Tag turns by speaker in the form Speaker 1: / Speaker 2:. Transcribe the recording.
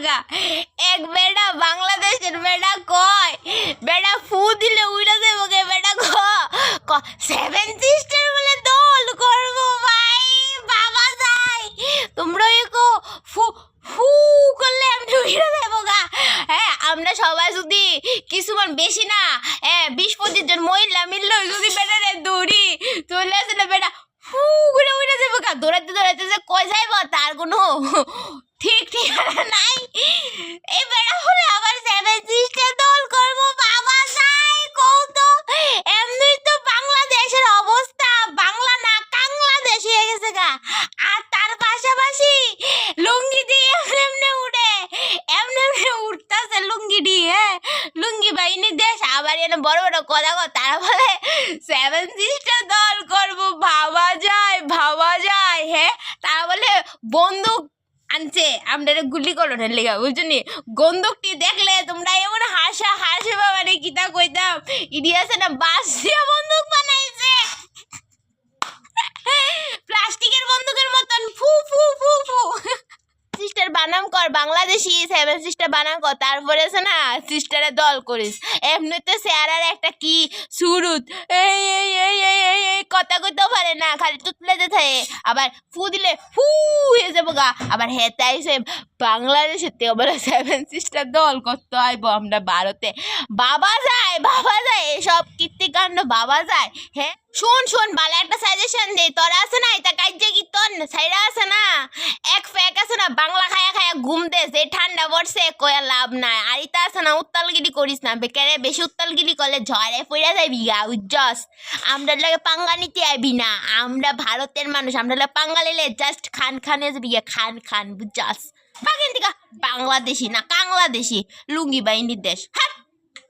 Speaker 1: গা। এক বেটা বাংলাদেশের বেটা কয় বেটা ফু দিলে উইরা যাবো গে। বেটা সেভেন সিস্টার বলে দোল করবো ভাই। বাবা যাই তোমরা একো ফু ফু করলে আমি উইরা যাবো গা। হ্যাঁ আমরা সবাই যদি কিছুমান বেশি না 20-25 জন মহিলা মিললো যদি বেটারে দৌড়ি চলে আসে না বেটা ফু করে উইরা যাবো গা। দৌড়াতে দৌড়াতে যে কই যাইবো তার কোনো ঠিক নাই। এই বেটা হলে আবার সেভেন সিস্টার দল করবো। বাবা যাই কৌত এমনি তো বাংলাদেশের অবস্থা বাংলা না বাংলাদেশ হয়ে গেছে গা। আর তার পাশাপাশি লুঙ্গি দিয়ে এমনি উঠে এমনি উঠতেছে লুঙ্গি দিয়ে। লুঙ্গি বাহিনী দেশ আবার এনে বড় বড় কথা তারা বলে সেভেন সিস্টার দল করবো। ভাবা যায় হ্যাঁ তারা বলে বন্দুক আনছে আমরা গুলি করো না লেগা বুঝলি। বন্দুকটি দেখলে তোমরা এমন হাসে বাবা রে কিতা কইতাম। ইডিয়াছে না বাঁশ দিয়ে বন্দুক বানাইছে প্লাস্টিকের বন্দুকের মতন ফু ফু ফু ফু। সিস্টার বানাম কর বাংলাদেশি সেভেন সিস্টার বানাম কর তারপরে আছে না সিস্টারে দল করিস। এমনিতে চেহারার একটা কি সুরুত এই এই এই এই এই এই কথা কইতেও পারে না খালি তুতলেতে থাকে। আবার ফু দিলে ফু হয়ে যাবো গা। আবার হেতে আইসে বাংলাদেশের থেকে বলে সেভেন সিস্টার দল করতে আইবো আমরা ভারতে। বাবা যায় এসব কীর্তিকাণ্ড বাবা যায়। হ্যাঁ শোন বালা একটা সাজেশন দে। তোরা আছে না এটা কাজে কি তোর সাইরা আছে না এক ফ্যাক আছে না বাংলা খায়া ঘুম দে যে ঠান্ডা পড়ছে কয়া লাভ নাই। আর ইতা আছে না উত্তালগিরি করিস না বেকারে। বেশি উত্তালগিরি করলে ঝড়ে পড়ে যাবি গা উজ্জস। আমরা লাগে পাঙ্গা নিতে আইবি না। আমরা ভারতের মানুষ আমরা লাগে পাঙ্গা লিলে জাস্ট খানে যাবি গা খান বুঝছস। বাগেন দিকা বাংলাদেশি না কাংলাদেশি লুঙ্গি বাহিনীর দেশ। হ্যাঁ।